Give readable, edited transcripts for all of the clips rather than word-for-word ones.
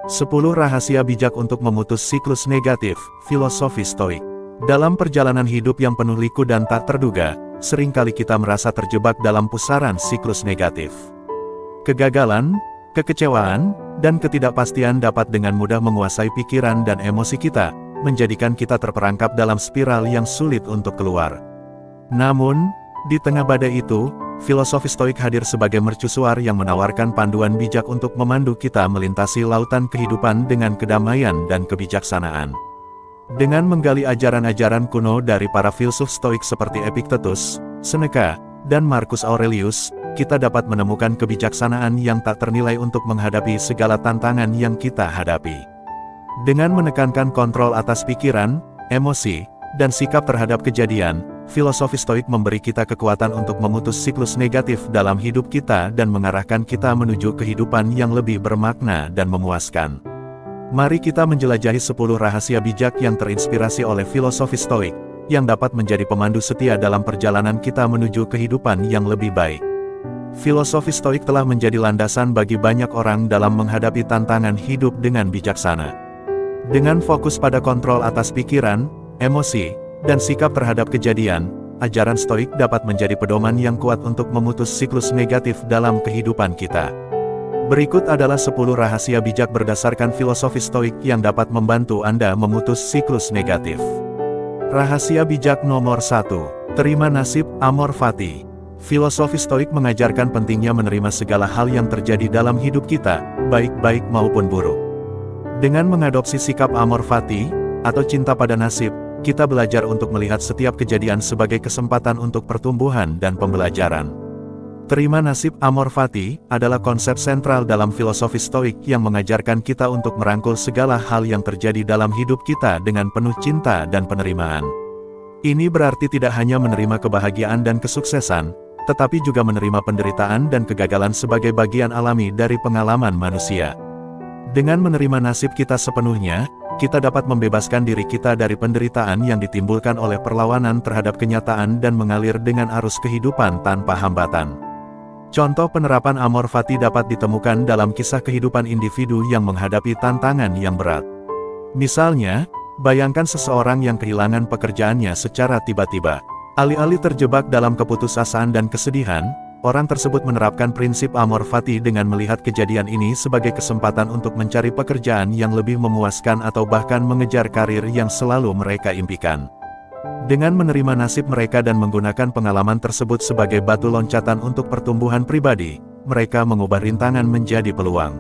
10 rahasia bijak untuk memutus siklus negatif, filosofi stoik. Dalam perjalanan hidup yang penuh liku dan tak terduga, seringkali kita merasa terjebak dalam pusaran siklus negatif. Kegagalan, kekecewaan, dan ketidakpastian dapat dengan mudah menguasai pikiran dan emosi kita, menjadikan kita terperangkap dalam spiral yang sulit untuk keluar. Namun, di tengah badai itu, filosofi stoik hadir sebagai mercusuar yang menawarkan panduan bijak untuk memandu kita melintasi lautan kehidupan dengan kedamaian dan kebijaksanaan. Dengan menggali ajaran-ajaran kuno dari para filsuf stoik seperti Epictetus, Seneca, dan Marcus Aurelius, kita dapat menemukan kebijaksanaan yang tak ternilai untuk menghadapi segala tantangan yang kita hadapi. Dengan menekankan kontrol atas pikiran, emosi, dan sikap terhadap kejadian, filosofi stoik memberi kita kekuatan untuk memutus siklus negatif dalam hidup kita dan mengarahkan kita menuju kehidupan yang lebih bermakna dan memuaskan. Mari kita menjelajahi 10 rahasia bijak yang terinspirasi oleh filosofi stoik, yang dapat menjadi pemandu setia dalam perjalanan kita menuju kehidupan yang lebih baik. Filosofi stoik telah menjadi landasan bagi banyak orang dalam menghadapi tantangan hidup dengan bijaksana. Dengan fokus pada kontrol atas pikiran, emosi, dan sikap terhadap kejadian, ajaran stoik dapat menjadi pedoman yang kuat untuk memutus siklus negatif dalam kehidupan kita. Berikut adalah 10 rahasia bijak berdasarkan filosofi stoik yang dapat membantu Anda memutus siklus negatif. Rahasia bijak nomor 1. Terima nasib, amor fati. Filosofi stoik mengajarkan pentingnya menerima segala hal yang terjadi dalam hidup kita, baik-baik maupun buruk. Dengan mengadopsi sikap amor fati, atau cinta pada nasib, kita belajar untuk melihat setiap kejadian sebagai kesempatan untuk pertumbuhan dan pembelajaran. Terima nasib, amor fati, adalah konsep sentral dalam filosofi stoik yang mengajarkan kita untuk merangkul segala hal yang terjadi dalam hidup kita dengan penuh cinta dan penerimaan. Ini berarti tidak hanya menerima kebahagiaan dan kesuksesan, tetapi juga menerima penderitaan dan kegagalan sebagai bagian alami dari pengalaman manusia. Dengan menerima nasib kita sepenuhnya, kita dapat membebaskan diri kita dari penderitaan yang ditimbulkan oleh perlawanan terhadap kenyataan dan mengalir dengan arus kehidupan tanpa hambatan. Contoh penerapan amor fati dapat ditemukan dalam kisah kehidupan individu yang menghadapi tantangan yang berat. Misalnya, bayangkan seseorang yang kehilangan pekerjaannya secara tiba-tiba. Alih-alih terjebak dalam keputusasaan dan kesedihan, orang tersebut menerapkan prinsip amor fati dengan melihat kejadian ini sebagai kesempatan untuk mencari pekerjaan yang lebih memuaskan atau bahkan mengejar karir yang selalu mereka impikan. Dengan menerima nasib mereka dan menggunakan pengalaman tersebut sebagai batu loncatan untuk pertumbuhan pribadi, mereka mengubah rintangan menjadi peluang.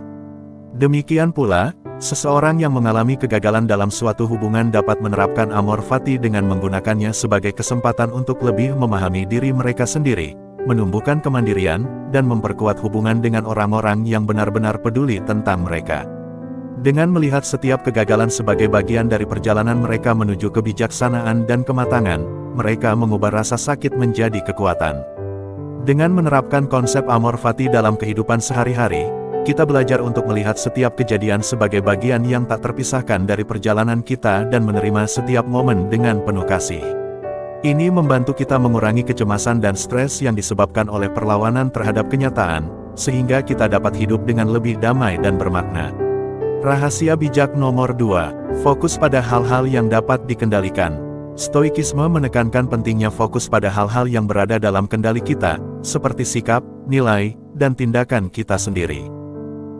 Demikian pula, seseorang yang mengalami kegagalan dalam suatu hubungan dapat menerapkan amor fati dengan menggunakannya sebagai kesempatan untuk lebih memahami diri mereka sendiri, menumbuhkan kemandirian, dan memperkuat hubungan dengan orang-orang yang benar-benar peduli tentang mereka. Dengan melihat setiap kegagalan sebagai bagian dari perjalanan mereka menuju kebijaksanaan dan kematangan, mereka mengubah rasa sakit menjadi kekuatan. Dengan menerapkan konsep amor fati dalam kehidupan sehari-hari, kita belajar untuk melihat setiap kejadian sebagai bagian yang tak terpisahkan dari perjalanan kita dan menerima setiap momen dengan penuh kasih. Ini membantu kita mengurangi kecemasan dan stres yang disebabkan oleh perlawanan terhadap kenyataan, sehingga kita dapat hidup dengan lebih damai dan bermakna. Rahasia bijak nomor 2. Fokus pada hal-hal yang dapat dikendalikan. Stoikisme menekankan pentingnya fokus pada hal-hal yang berada dalam kendali kita, seperti sikap, nilai, dan tindakan kita sendiri.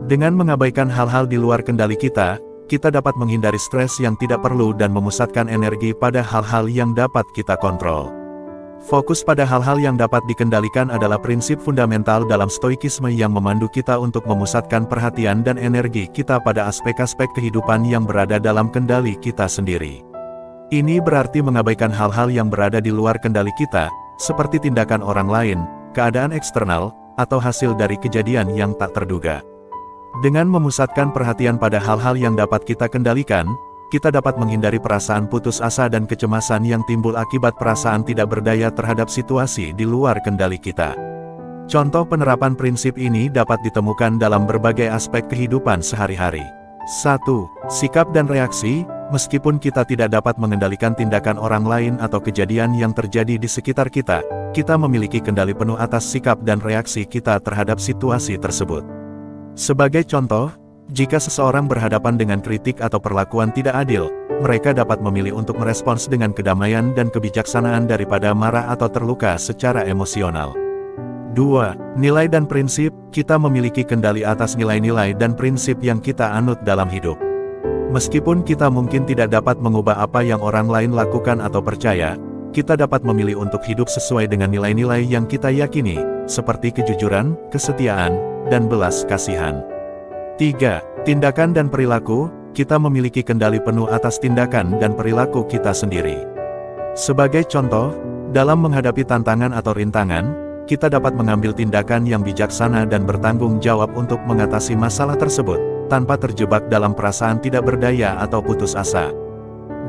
Dengan mengabaikan hal-hal di luar kendali kita dapat menghindari stres yang tidak perlu dan memusatkan energi pada hal-hal yang dapat kita kontrol. Fokus pada hal-hal yang dapat dikendalikan adalah prinsip fundamental dalam stoikisme yang memandu kita untuk memusatkan perhatian dan energi kita pada aspek-aspek kehidupan yang berada dalam kendali kita sendiri. Ini berarti mengabaikan hal-hal yang berada di luar kendali kita, seperti tindakan orang lain, keadaan eksternal, atau hasil dari kejadian yang tak terduga. Dengan memusatkan perhatian pada hal-hal yang dapat kita kendalikan, kita dapat menghindari perasaan putus asa dan kecemasan yang timbul akibat perasaan tidak berdaya terhadap situasi di luar kendali kita. Contoh penerapan prinsip ini dapat ditemukan dalam berbagai aspek kehidupan sehari-hari. 1. Sikap dan reaksi. Meskipun kita tidak dapat mengendalikan tindakan orang lain atau kejadian yang terjadi di sekitar kita memiliki kendali penuh atas sikap dan reaksi kita terhadap situasi tersebut. Sebagai contoh, Jika seseorang berhadapan dengan kritik atau perlakuan tidak adil, mereka dapat memilih untuk merespons dengan kedamaian dan kebijaksanaan daripada marah atau terluka secara emosional. 2. Nilai dan prinsip. Kita memiliki kendali atas nilai-nilai dan prinsip yang kita anut dalam hidup. Meskipun kita mungkin tidak dapat mengubah apa yang orang lain lakukan atau percaya, kita dapat memilih untuk hidup sesuai dengan nilai-nilai yang kita yakini, seperti kejujuran, kesetiaan, dan belas kasihan. 3. Tindakan dan perilaku. Kita memiliki kendali penuh atas tindakan dan perilaku kita sendiri. Sebagai contoh, dalam menghadapi tantangan atau rintangan, kita dapat mengambil tindakan yang bijaksana dan bertanggung jawab untuk mengatasi masalah tersebut, tanpa terjebak dalam perasaan tidak berdaya atau putus asa.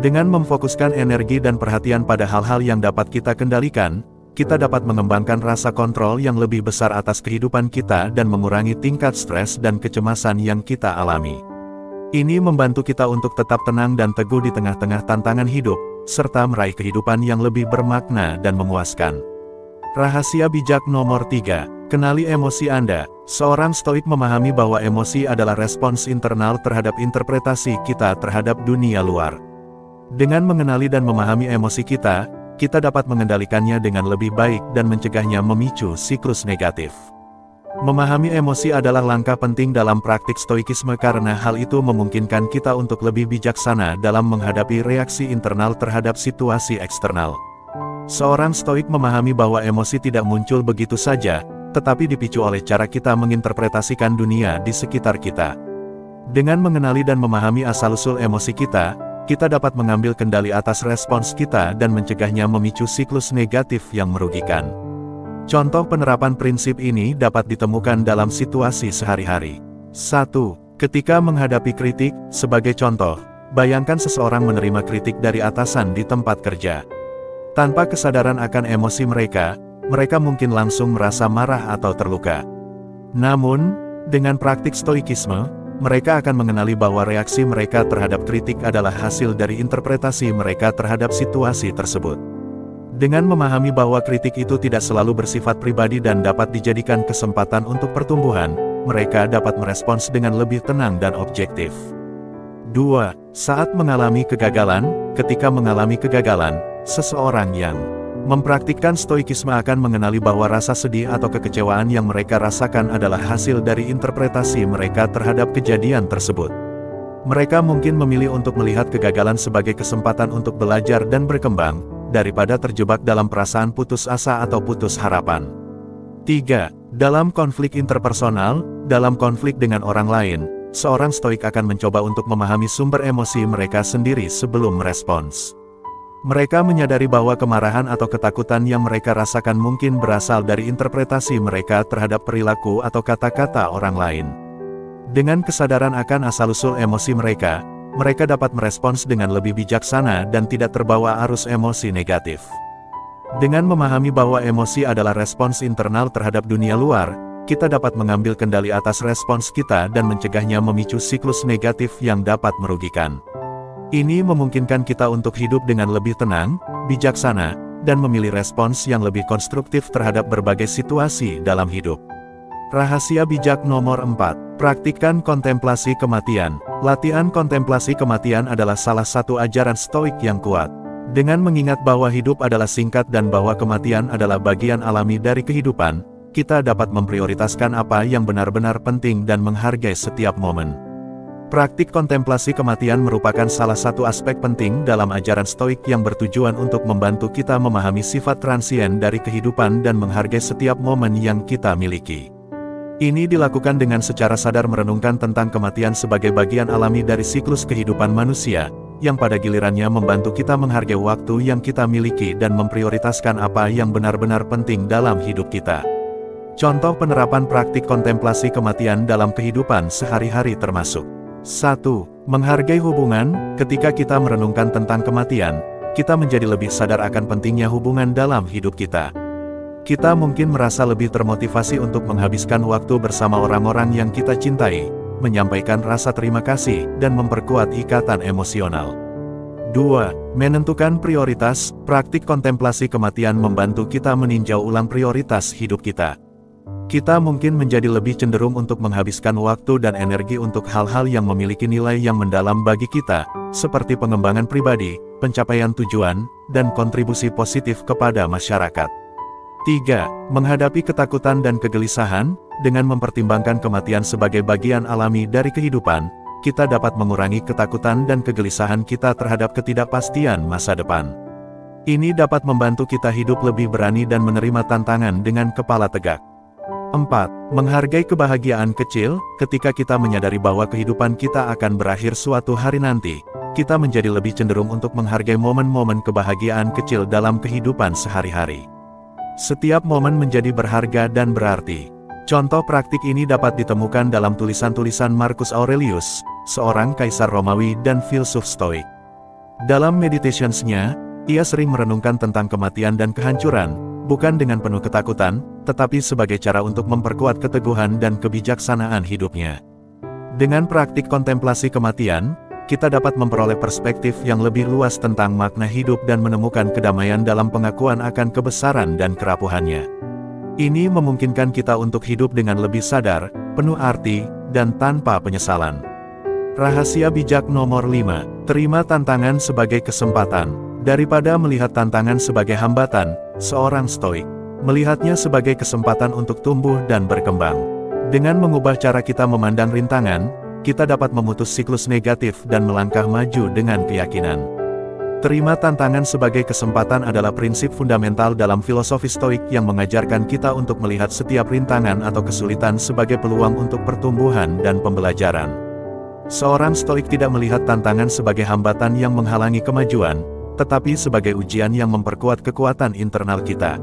Dengan memfokuskan energi dan perhatian pada hal-hal yang dapat kita kendalikan, kita dapat mengembangkan rasa kontrol yang lebih besar atas kehidupan kita dan mengurangi tingkat stres dan kecemasan yang kita alami. Ini membantu kita untuk tetap tenang dan teguh di tengah-tengah tantangan hidup, serta meraih kehidupan yang lebih bermakna dan memuaskan. Rahasia bijak nomor 3. Kenali emosi Anda. Seorang stoik memahami bahwa emosi adalah respons internal terhadap interpretasi kita terhadap dunia luar. Dengan mengenali dan memahami emosi kita dapat mengendalikannya dengan lebih baik dan mencegahnya memicu siklus negatif. Memahami emosi adalah langkah penting dalam praktik stoikisme karena hal itu memungkinkan kita untuk lebih bijaksana dalam menghadapi reaksi internal terhadap situasi eksternal. Seorang stoik memahami bahwa emosi tidak muncul begitu saja, tetapi dipicu oleh cara kita menginterpretasikan dunia di sekitar kita. Dengan mengenali dan memahami asal-usul emosi kita dapat mengambil kendali atas respons kita dan mencegahnya memicu siklus negatif yang merugikan. Contoh penerapan prinsip ini dapat ditemukan dalam situasi sehari-hari. 1. Ketika menghadapi kritik, sebagai contoh, bayangkan seseorang menerima kritik dari atasan di tempat kerja. Tanpa kesadaran akan emosi mereka mungkin langsung merasa marah atau terluka. Namun, dengan praktik stoikisme, mereka akan mengenali bahwa reaksi mereka terhadap kritik adalah hasil dari interpretasi mereka terhadap situasi tersebut. Dengan memahami bahwa kritik itu tidak selalu bersifat pribadi dan dapat dijadikan kesempatan untuk pertumbuhan, mereka dapat merespons dengan lebih tenang dan objektif. 2. Saat mengalami kegagalan. Ketika mengalami kegagalan, seseorang yang mempraktikkan stoikisme akan mengenali bahwa rasa sedih atau kekecewaan yang mereka rasakan adalah hasil dari interpretasi mereka terhadap kejadian tersebut. Mereka mungkin memilih untuk melihat kegagalan sebagai kesempatan untuk belajar dan berkembang, daripada terjebak dalam perasaan putus asa atau putus harapan. 3. Dalam konflik interpersonal. Dalam konflik dengan orang lain, seorang stoik akan mencoba untuk memahami sumber emosi mereka sendiri sebelum merespons. Mereka menyadari bahwa kemarahan atau ketakutan yang mereka rasakan mungkin berasal dari interpretasi mereka terhadap perilaku atau kata-kata orang lain. Dengan kesadaran akan asal-usul emosi mereka dapat merespons dengan lebih bijaksana dan tidak terbawa arus emosi negatif. Dengan memahami bahwa emosi adalah respons internal terhadap dunia luar, kita dapat mengambil kendali atas respons kita dan mencegahnya memicu siklus negatif yang dapat merugikan. Ini memungkinkan kita untuk hidup dengan lebih tenang, bijaksana, dan memilih respons yang lebih konstruktif terhadap berbagai situasi dalam hidup. Rahasia bijak nomor 4. Praktikkan kontemplasi kematian. Latihan kontemplasi kematian adalah salah satu ajaran stoik yang kuat. Dengan mengingat bahwa hidup adalah singkat dan bahwa kematian adalah bagian alami dari kehidupan, kita dapat memprioritaskan apa yang benar-benar penting dan menghargai setiap momen. Praktik kontemplasi kematian merupakan salah satu aspek penting dalam ajaran stoik yang bertujuan untuk membantu kita memahami sifat transien dari kehidupan dan menghargai setiap momen yang kita miliki. Ini dilakukan dengan secara sadar merenungkan tentang kematian sebagai bagian alami dari siklus kehidupan manusia, yang pada gilirannya membantu kita menghargai waktu yang kita miliki dan memprioritaskan apa yang benar-benar penting dalam hidup kita. Contoh penerapan praktik kontemplasi kematian dalam kehidupan sehari-hari termasuk 1. Menghargai hubungan. Ketika kita merenungkan tentang kematian, kita menjadi lebih sadar akan pentingnya hubungan dalam hidup kita. Kita mungkin merasa lebih termotivasi untuk menghabiskan waktu bersama orang-orang yang kita cintai, menyampaikan rasa terima kasih, dan memperkuat ikatan emosional. 2. Menentukan prioritas. Praktik kontemplasi kematian membantu kita meninjau ulang prioritas hidup kita. Kita mungkin menjadi lebih cenderung untuk menghabiskan waktu dan energi untuk hal-hal yang memiliki nilai yang mendalam bagi kita, seperti pengembangan pribadi, pencapaian tujuan, dan kontribusi positif kepada masyarakat. 3. Menghadapi ketakutan dan kegelisahan. Dengan mempertimbangkan kematian sebagai bagian alami dari kehidupan, kita dapat mengurangi ketakutan dan kegelisahan kita terhadap ketidakpastian masa depan. Ini dapat membantu kita hidup lebih berani dan menerima tantangan dengan kepala tegak. 4. Menghargai kebahagiaan kecil. Ketika kita menyadari bahwa kehidupan kita akan berakhir suatu hari nanti, kita menjadi lebih cenderung untuk menghargai momen-momen kebahagiaan kecil dalam kehidupan sehari-hari. Setiap momen menjadi berharga dan berarti. Contoh praktik ini dapat ditemukan dalam tulisan-tulisan Marcus Aurelius, seorang kaisar Romawi dan filsuf Stoik. Dalam Meditations-nya, ia sering merenungkan tentang kematian dan kehancuran, bukan dengan penuh ketakutan, tetapi sebagai cara untuk memperkuat keteguhan dan kebijaksanaan hidupnya. Dengan praktik kontemplasi kematian, kita dapat memperoleh perspektif yang lebih luas tentang makna hidup dan menemukan kedamaian dalam pengakuan akan kebesaran dan kerapuhannya. Ini memungkinkan kita untuk hidup dengan lebih sadar, penuh arti, dan tanpa penyesalan. Rahasia bijak nomor 5. Terima tantangan sebagai kesempatan. Daripada melihat tantangan sebagai hambatan, seorang Stoik melihatnya sebagai kesempatan untuk tumbuh dan berkembang. Dengan mengubah cara kita memandang rintangan, kita dapat memutus siklus negatif dan melangkah maju dengan keyakinan. Terima tantangan sebagai kesempatan adalah prinsip fundamental dalam filosofi Stoik yang mengajarkan kita untuk melihat setiap rintangan atau kesulitan sebagai peluang untuk pertumbuhan dan pembelajaran. Seorang Stoik tidak melihat tantangan sebagai hambatan yang menghalangi kemajuan, tetapi sebagai ujian yang memperkuat kekuatan internal kita.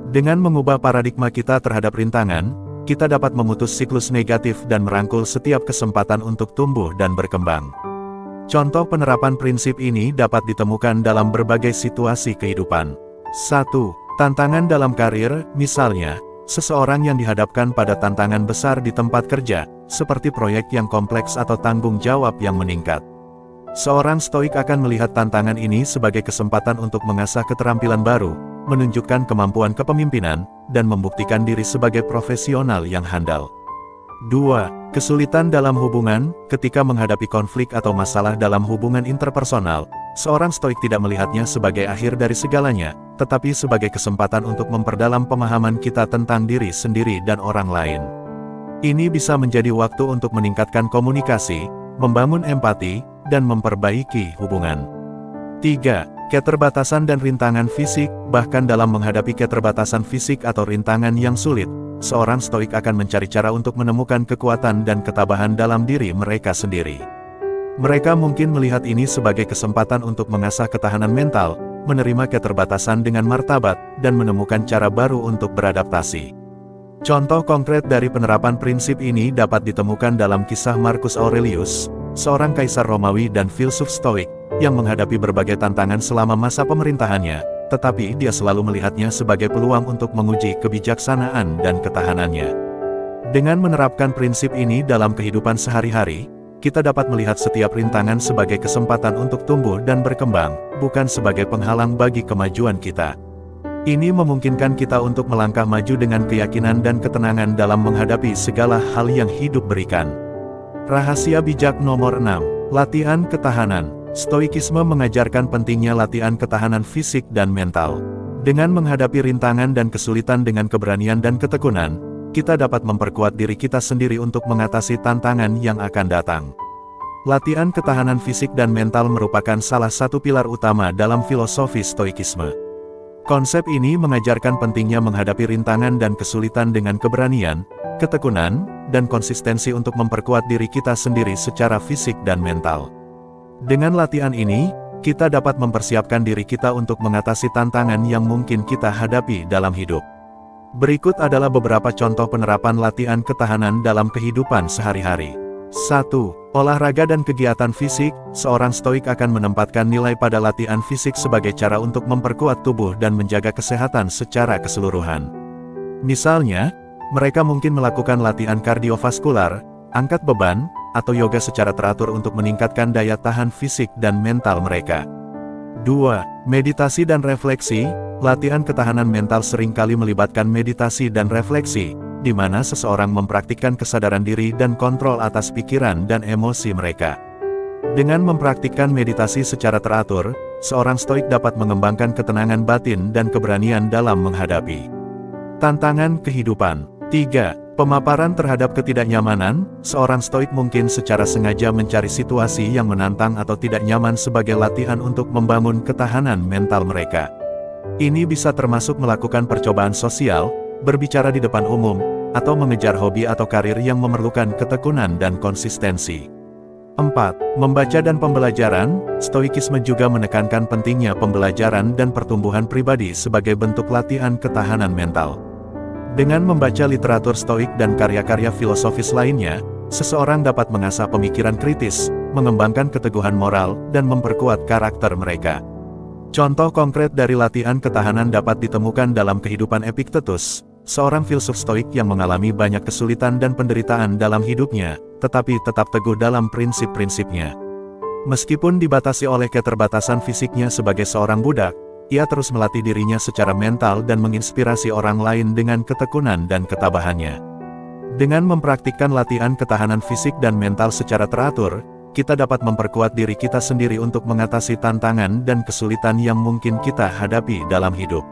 Dengan mengubah paradigma kita terhadap rintangan, kita dapat memutus siklus negatif dan merangkul setiap kesempatan untuk tumbuh dan berkembang. Contoh penerapan prinsip ini dapat ditemukan dalam berbagai situasi kehidupan. 1. Tantangan dalam karir. Misalnya, seseorang yang dihadapkan pada tantangan besar di tempat kerja, seperti proyek yang kompleks atau tanggung jawab yang meningkat. Seorang Stoik akan melihat tantangan ini sebagai kesempatan untuk mengasah keterampilan baru, menunjukkan kemampuan kepemimpinan, dan membuktikan diri sebagai profesional yang handal. 2. Kesulitan dalam hubungan. Ketika menghadapi konflik atau masalah dalam hubungan interpersonal, seorang Stoik tidak melihatnya sebagai akhir dari segalanya, tetapi sebagai kesempatan untuk memperdalam pemahaman kita tentang diri sendiri dan orang lain. Ini bisa menjadi waktu untuk meningkatkan komunikasi, membangun empati, dan memperbaiki hubungan. 3. Keterbatasan dan rintangan fisik. Bahkan dalam menghadapi keterbatasan fisik atau rintangan yang sulit, seorang Stoik akan mencari cara untuk menemukan kekuatan dan ketabahan dalam diri mereka sendiri. Mereka mungkin melihat ini sebagai kesempatan untuk mengasah ketahanan mental, menerima keterbatasan dengan martabat, dan menemukan cara baru untuk beradaptasi. Contoh konkret dari penerapan prinsip ini dapat ditemukan dalam kisah Marcus Aurelius, seorang kaisar Romawi dan filsuf Stoik, yang menghadapi berbagai tantangan selama masa pemerintahannya, tetapi dia selalu melihatnya sebagai peluang untuk menguji kebijaksanaan dan ketahanannya. Dengan menerapkan prinsip ini dalam kehidupan sehari-hari, kita dapat melihat setiap rintangan sebagai kesempatan untuk tumbuh dan berkembang, bukan sebagai penghalang bagi kemajuan kita. Ini memungkinkan kita untuk melangkah maju dengan keyakinan dan ketenangan dalam menghadapi segala hal yang hidup berikan. Rahasia bijak nomor 6. Latihan ketahanan. Stoikisme mengajarkan pentingnya latihan ketahanan fisik dan mental. Dengan menghadapi rintangan dan kesulitan dengan keberanian dan ketekunan, kita dapat memperkuat diri kita sendiri untuk mengatasi tantangan yang akan datang. Latihan ketahanan fisik dan mental merupakan salah satu pilar utama dalam filosofi Stoikisme. Konsep ini mengajarkan pentingnya menghadapi rintangan dan kesulitan dengan keberanian, ketekunan, dan konsistensi untuk memperkuat diri kita sendiri secara fisik dan mental. Dengan latihan ini, kita dapat mempersiapkan diri kita untuk mengatasi tantangan yang mungkin kita hadapi dalam hidup. Berikut adalah beberapa contoh penerapan latihan ketahanan dalam kehidupan sehari-hari. 1. Olahraga dan kegiatan fisik. Seorang Stoik akan menempatkan nilai pada latihan fisik sebagai cara untuk memperkuat tubuh dan menjaga kesehatan secara keseluruhan. Misalnya, mereka mungkin melakukan latihan kardiovaskular, angkat beban, atau yoga secara teratur untuk meningkatkan daya tahan fisik dan mental mereka. 2. Meditasi dan refleksi. Latihan ketahanan mental seringkali melibatkan meditasi dan refleksi, di mana seseorang mempraktikkan kesadaran diri dan kontrol atas pikiran dan emosi mereka. Dengan mempraktikkan meditasi secara teratur, seorang stoik dapat mengembangkan ketenangan batin dan keberanian dalam menghadapi tantangan kehidupan. 3. Pemaparan terhadap ketidaknyamanan. Seorang stoik mungkin secara sengaja mencari situasi yang menantang atau tidak nyaman sebagai latihan untuk membangun ketahanan mental mereka. Ini bisa termasuk melakukan percobaan sosial, berbicara di depan umum, atau mengejar hobi atau karir yang memerlukan ketekunan dan konsistensi. 4. Membaca dan pembelajaran. Stoikisme juga menekankan pentingnya pembelajaran dan pertumbuhan pribadi sebagai bentuk latihan ketahanan mental. Dengan membaca literatur stoik dan karya-karya filosofis lainnya, seseorang dapat mengasah pemikiran kritis, mengembangkan keteguhan moral, dan memperkuat karakter mereka. Contoh konkret dari latihan ketahanan dapat ditemukan dalam kehidupan Epictetus, seorang filsuf stoik yang mengalami banyak kesulitan dan penderitaan dalam hidupnya, tetapi tetap teguh dalam prinsip-prinsipnya. Meskipun dibatasi oleh keterbatasan fisiknya sebagai seorang budak, ia terus melatih dirinya secara mental dan menginspirasi orang lain dengan ketekunan dan ketabahannya. Dengan mempraktikkan latihan ketahanan fisik dan mental secara teratur, kita dapat memperkuat diri kita sendiri untuk mengatasi tantangan dan kesulitan yang mungkin kita hadapi dalam hidup.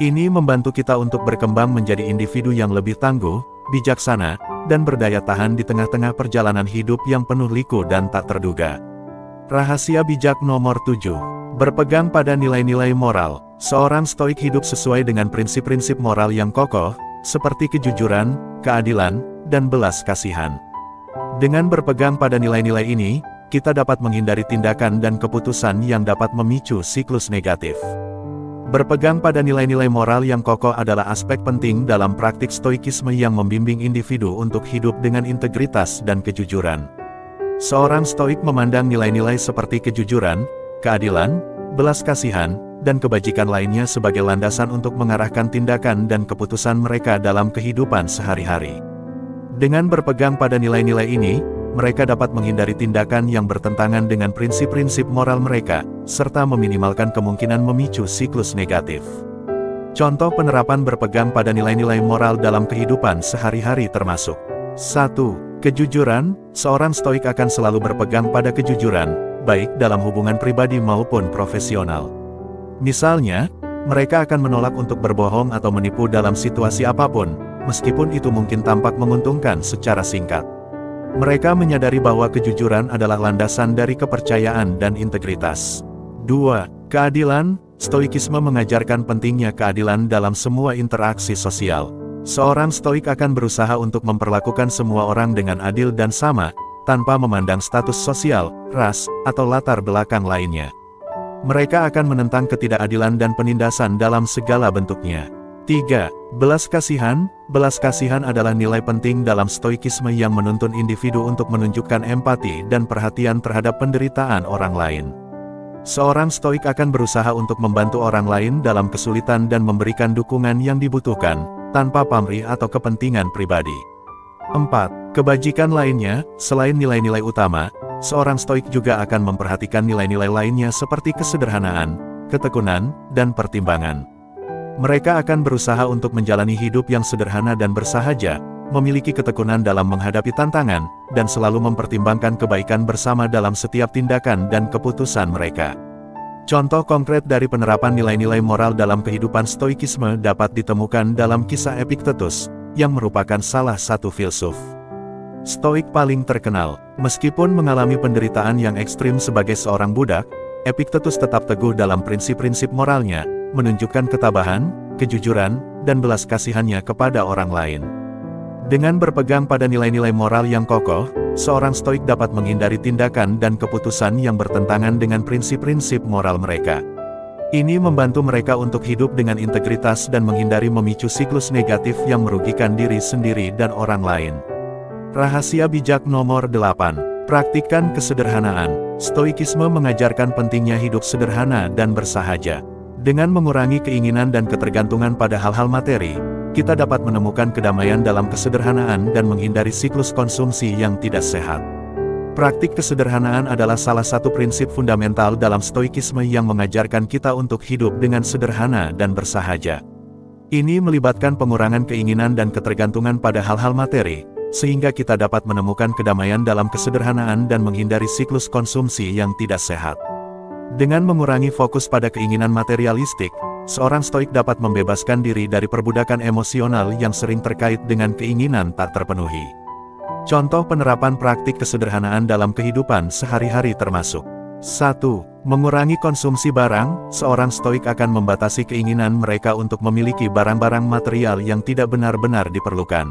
Ini membantu kita untuk berkembang menjadi individu yang lebih tangguh, bijaksana, dan berdaya tahan di tengah-tengah perjalanan hidup yang penuh liku dan tak terduga. Rahasia bijak nomor 7. Berpegang pada nilai-nilai moral. Seorang stoik hidup sesuai dengan prinsip-prinsip moral yang kokoh, seperti kejujuran, keadilan, dan belas kasihan. Dengan berpegang pada nilai-nilai ini, kita dapat menghindari tindakan dan keputusan yang dapat memicu siklus negatif. Berpegang pada nilai-nilai moral yang kokoh adalah aspek penting dalam praktik stoikisme yang membimbing individu untuk hidup dengan integritas dan kejujuran. Seorang stoik memandang nilai-nilai seperti kejujuran, keadilan, belas kasihan, dan kebajikan lainnya sebagai landasan untuk mengarahkan tindakan dan keputusan mereka dalam kehidupan sehari-hari. Dengan berpegang pada nilai-nilai ini, mereka dapat menghindari tindakan yang bertentangan dengan prinsip-prinsip moral mereka, serta meminimalkan kemungkinan memicu siklus negatif. Contoh penerapan berpegang pada nilai-nilai moral dalam kehidupan sehari-hari termasuk 1. Kejujuran. Seorang stoik akan selalu berpegang pada kejujuran, baik dalam hubungan pribadi maupun profesional. Misalnya, mereka akan menolak untuk berbohong atau menipu dalam situasi apapun, meskipun itu mungkin tampak menguntungkan secara singkat. Mereka menyadari bahwa kejujuran adalah landasan dari kepercayaan dan integritas. 2. Keadilan. Stoikisme mengajarkan pentingnya keadilan dalam semua interaksi sosial. Seorang stoik akan berusaha untuk memperlakukan semua orang dengan adil dan sama, tanpa memandang status sosial, ras, atau latar belakang lainnya. Mereka akan menentang ketidakadilan dan penindasan dalam segala bentuknya. 3. Belas kasihan. Belas kasihan adalah nilai penting dalam stoikisme yang menuntun individu untuk menunjukkan empati dan perhatian terhadap penderitaan orang lain. Seorang stoik akan berusaha untuk membantu orang lain dalam kesulitan dan memberikan dukungan yang dibutuhkan, tanpa pamrih atau kepentingan pribadi. 4. Kebajikan lainnya. Selain nilai-nilai utama, seorang stoik juga akan memperhatikan nilai-nilai lainnya seperti kesederhanaan, ketekunan, dan pertimbangan. Mereka akan berusaha untuk menjalani hidup yang sederhana dan bersahaja, memiliki ketekunan dalam menghadapi tantangan, dan selalu mempertimbangkan kebaikan bersama dalam setiap tindakan dan keputusan mereka. Contoh konkret dari penerapan nilai-nilai moral dalam kehidupan stoikisme dapat ditemukan dalam kisah Epictetus, yang merupakan salah satu filsuf stoik paling terkenal. Meskipun mengalami penderitaan yang ekstrim sebagai seorang budak, Epictetus tetap teguh dalam prinsip-prinsip moralnya, menunjukkan ketabahan, kejujuran, dan belas kasihannya kepada orang lain. Dengan berpegang pada nilai-nilai moral yang kokoh, seorang stoik dapat menghindari tindakan dan keputusan yang bertentangan dengan prinsip-prinsip moral mereka. Ini membantu mereka untuk hidup dengan integritas dan menghindari memicu siklus negatif yang merugikan diri sendiri dan orang lain. Rahasia bijak nomor 8. Praktikkan kesederhanaan. Stoikisme mengajarkan pentingnya hidup sederhana dan bersahaja. Dengan mengurangi keinginan dan ketergantungan pada hal-hal materi, kita dapat menemukan kedamaian dalam kesederhanaan dan menghindari siklus konsumsi yang tidak sehat. Praktik kesederhanaan adalah salah satu prinsip fundamental dalam stoikisme yang mengajarkan kita untuk hidup dengan sederhana dan bersahaja. Ini melibatkan pengurangan keinginan dan ketergantungan pada hal-hal materi, sehingga kita dapat menemukan kedamaian dalam kesederhanaan dan menghindari siklus konsumsi yang tidak sehat. Dengan mengurangi fokus pada keinginan materialistik, seorang stoik dapat membebaskan diri dari perbudakan emosional yang sering terkait dengan keinginan tak terpenuhi. Contoh penerapan praktik kesederhanaan dalam kehidupan sehari-hari termasuk 1. Mengurangi konsumsi barang. Seorang stoik akan membatasi keinginan mereka untuk memiliki barang-barang material yang tidak benar-benar diperlukan.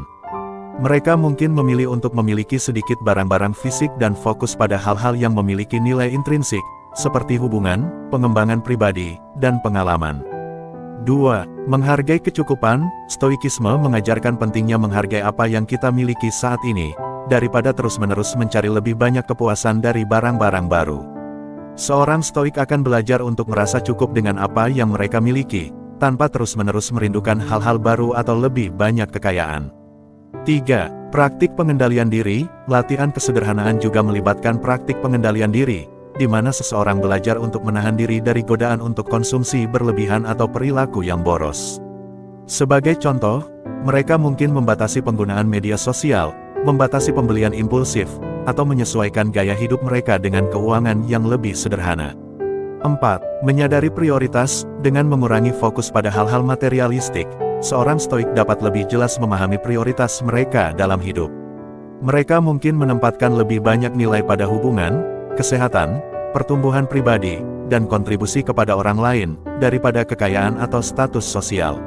Mereka mungkin memilih untuk memiliki sedikit barang-barang fisik dan fokus pada hal-hal yang memiliki nilai intrinsik, seperti hubungan, pengembangan pribadi, dan pengalaman. 2. Menghargai kecukupan. Stoikisme mengajarkan pentingnya menghargai apa yang kita miliki saat ini, daripada terus-menerus mencari lebih banyak kepuasan dari barang-barang baru. Seorang stoik akan belajar untuk merasa cukup dengan apa yang mereka miliki, tanpa terus-menerus merindukan hal-hal baru atau lebih banyak kekayaan. 3. Praktik pengendalian diri. Latihan kesederhanaan juga melibatkan praktik pengendalian diri, di mana seseorang belajar untuk menahan diri dari godaan untuk konsumsi berlebihan atau perilaku yang boros. Sebagai contoh, mereka mungkin membatasi penggunaan media sosial, membatasi pembelian impulsif, atau menyesuaikan gaya hidup mereka dengan keuangan yang lebih sederhana. 4. Menyadari prioritas. Dengan mengurangi fokus pada hal-hal materialistik, seorang stoik dapat lebih jelas memahami prioritas mereka dalam hidup. Mereka mungkin menempatkan lebih banyak nilai pada hubungan, kesehatan, pertumbuhan pribadi, dan kontribusi kepada orang lain, daripada kekayaan atau status sosial.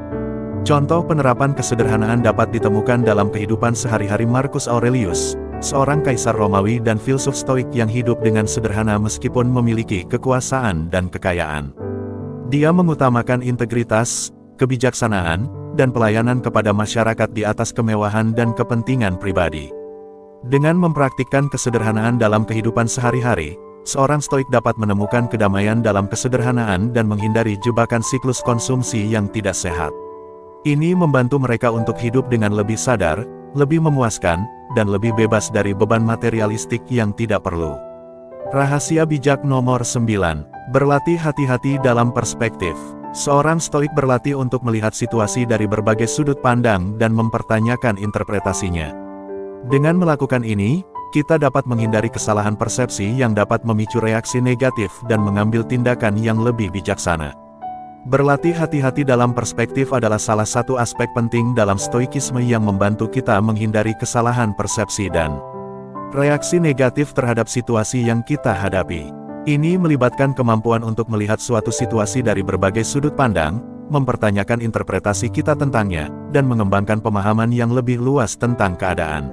Contoh penerapan kesederhanaan dapat ditemukan dalam kehidupan sehari-hari Marcus Aurelius, seorang kaisar Romawi dan filsuf stoik yang hidup dengan sederhana meskipun memiliki kekuasaan dan kekayaan. Dia mengutamakan integritas, kebijaksanaan, dan pelayanan kepada masyarakat di atas kemewahan dan kepentingan pribadi. Dengan mempraktikkan kesederhanaan dalam kehidupan sehari-hari, seorang stoik dapat menemukan kedamaian dalam kesederhanaan dan menghindari jebakan siklus konsumsi yang tidak sehat. Ini membantu mereka untuk hidup dengan lebih sadar, lebih memuaskan, dan lebih bebas dari beban materialistik yang tidak perlu. Rahasia bijak nomor 9. Berlatih hati-hati dalam perspektif. Seorang stoik berlatih untuk melihat situasi dari berbagai sudut pandang dan mempertanyakan interpretasinya. Dengan melakukan ini, kita dapat menghindari kesalahan persepsi yang dapat memicu reaksi negatif dan mengambil tindakan yang lebih bijaksana. Berlatih hati-hati dalam perspektif adalah salah satu aspek penting dalam stoikisme yang membantu kita menghindari kesalahan persepsi dan reaksi negatif terhadap situasi yang kita hadapi. Ini melibatkan kemampuan untuk melihat suatu situasi dari berbagai sudut pandang, mempertanyakan interpretasi kita tentangnya, dan mengembangkan pemahaman yang lebih luas tentang keadaan.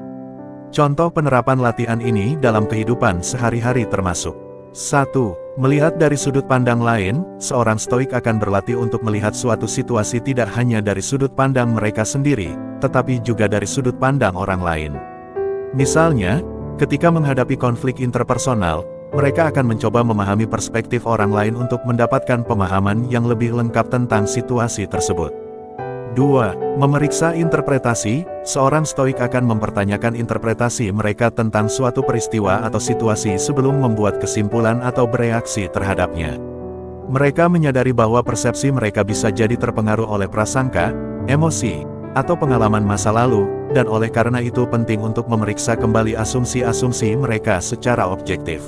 Contoh penerapan latihan ini dalam kehidupan sehari-hari termasuk 1. Melihat dari sudut pandang lain. Seorang stoik akan berlatih untuk melihat suatu situasi tidak hanya dari sudut pandang mereka sendiri, tetapi juga dari sudut pandang orang lain. Misalnya, ketika menghadapi konflik interpersonal, mereka akan mencoba memahami perspektif orang lain untuk mendapatkan pemahaman yang lebih lengkap tentang situasi tersebut. 2. Memeriksa interpretasi. Seorang stoik akan mempertanyakan interpretasi mereka tentang suatu peristiwa atau situasi sebelum membuat kesimpulan atau bereaksi terhadapnya. Mereka menyadari bahwa persepsi mereka bisa jadi terpengaruh oleh prasangka, emosi, atau pengalaman masa lalu, dan oleh karena itu penting untuk memeriksa kembali asumsi-asumsi mereka secara objektif.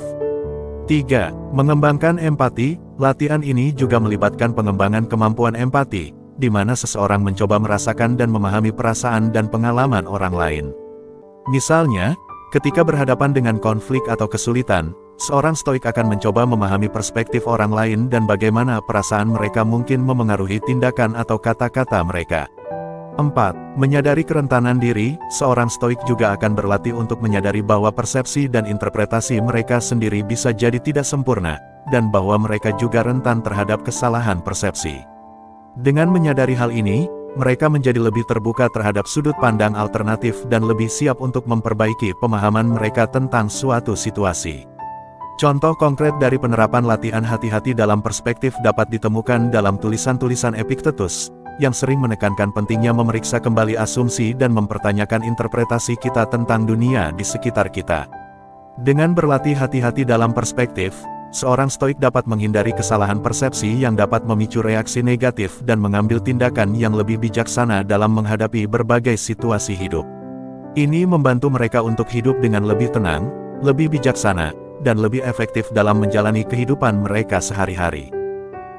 3. Mengembangkan empati. Latihan ini juga melibatkan pengembangan kemampuan empati, di mana seseorang mencoba merasakan dan memahami perasaan dan pengalaman orang lain. Misalnya, ketika berhadapan dengan konflik atau kesulitan, seorang stoik akan mencoba memahami perspektif orang lain dan bagaimana perasaan mereka mungkin memengaruhi tindakan atau kata-kata mereka. 4. Menyadari kerentanan diri. Seorang stoik juga akan berlatih untuk menyadari bahwa persepsi dan interpretasi mereka sendiri bisa jadi tidak sempurna, dan bahwa mereka juga rentan terhadap kesalahan persepsi. Dengan menyadari hal ini, mereka menjadi lebih terbuka terhadap sudut pandang alternatif dan lebih siap untuk memperbaiki pemahaman mereka tentang suatu situasi. Contoh konkret dari penerapan latihan hati-hati dalam perspektif dapat ditemukan dalam tulisan-tulisan Epictetus, yang sering menekankan pentingnya memeriksa kembali asumsi dan mempertanyakan interpretasi kita tentang dunia di sekitar kita. Dengan berlatih hati-hati dalam perspektif, seorang stoik dapat menghindari kesalahan persepsi yang dapat memicu reaksi negatif dan mengambil tindakan yang lebih bijaksana dalam menghadapi berbagai situasi hidup. Ini membantu mereka untuk hidup dengan lebih tenang, lebih bijaksana, dan lebih efektif dalam menjalani kehidupan mereka sehari-hari.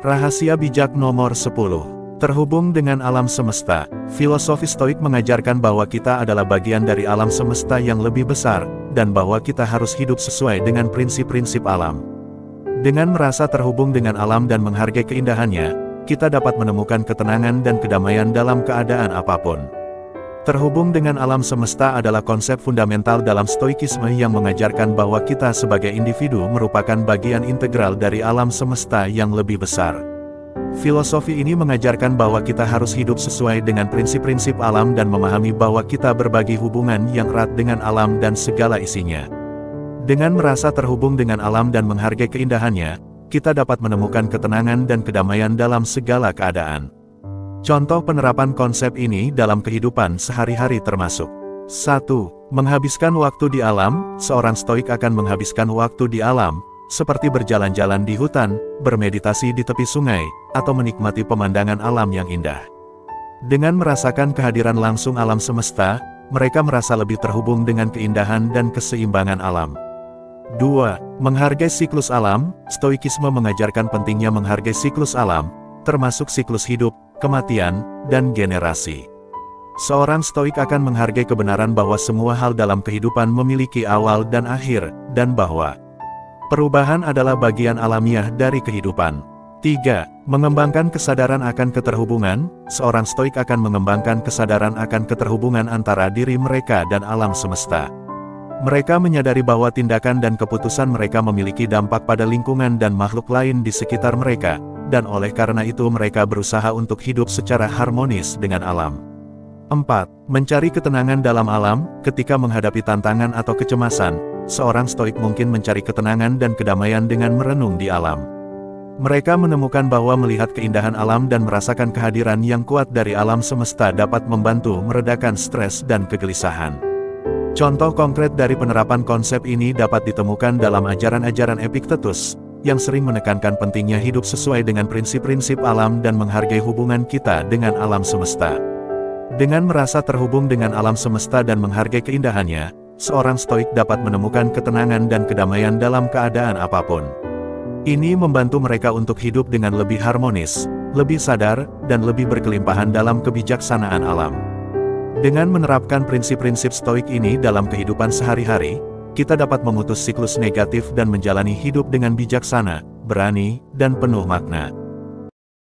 Rahasia bijak nomor 10. Terhubung dengan alam semesta. Filosofi Stoik mengajarkan bahwa kita adalah bagian dari alam semesta yang lebih besar, dan bahwa kita harus hidup sesuai dengan prinsip-prinsip alam. Dengan merasa terhubung dengan alam dan menghargai keindahannya, kita dapat menemukan ketenangan dan kedamaian dalam keadaan apapun. Terhubung dengan alam semesta adalah konsep fundamental dalam Stoikisme yang mengajarkan bahwa kita sebagai individu merupakan bagian integral dari alam semesta yang lebih besar. Filosofi ini mengajarkan bahwa kita harus hidup sesuai dengan prinsip-prinsip alam dan memahami bahwa kita berbagi hubungan yang erat dengan alam dan segala isinya. Dengan merasa terhubung dengan alam dan menghargai keindahannya, kita dapat menemukan ketenangan dan kedamaian dalam segala keadaan. Contoh penerapan konsep ini dalam kehidupan sehari-hari termasuk 1. Menghabiskan waktu di alam. Seorang stoik akan menghabiskan waktu di alam, seperti berjalan-jalan di hutan, bermeditasi di tepi sungai, atau menikmati pemandangan alam yang indah. Dengan merasakan kehadiran langsung alam semesta, mereka merasa lebih terhubung dengan keindahan dan keseimbangan alam. 2. Menghargai siklus alam. Stoikisme mengajarkan pentingnya menghargai siklus alam, termasuk siklus hidup, kematian, dan generasi. Seorang stoik akan menghargai kebenaran bahwa semua hal dalam kehidupan memiliki awal dan akhir, dan bahwa perubahan adalah bagian alamiah dari kehidupan. 3. Mengembangkan kesadaran akan keterhubungan. Seorang stoik akan mengembangkan kesadaran akan keterhubungan antara diri mereka dan alam semesta. Mereka menyadari bahwa tindakan dan keputusan mereka memiliki dampak pada lingkungan dan makhluk lain di sekitar mereka, dan oleh karena itu mereka berusaha untuk hidup secara harmonis dengan alam. 4. Mencari ketenangan dalam alam. Ketika menghadapi tantangan atau kecemasan, seorang stoik mungkin mencari ketenangan dan kedamaian dengan merenung di alam. Mereka menemukan bahwa melihat keindahan alam dan merasakan kehadiran yang kuat dari alam semesta dapat membantu meredakan stres dan kegelisahan. Contoh konkret dari penerapan konsep ini dapat ditemukan dalam ajaran-ajaran Epictetus, yang sering menekankan pentingnya hidup sesuai dengan prinsip-prinsip alam dan menghargai hubungan kita dengan alam semesta. Dengan merasa terhubung dengan alam semesta dan menghargai keindahannya, seorang stoik dapat menemukan ketenangan dan kedamaian dalam keadaan apapun. Ini membantu mereka untuk hidup dengan lebih harmonis, lebih sadar, dan lebih berkelimpahan dalam kebijaksanaan alam. Dengan menerapkan prinsip-prinsip stoik ini dalam kehidupan sehari-hari, kita dapat memutus siklus negatif dan menjalani hidup dengan bijaksana, berani, dan penuh makna.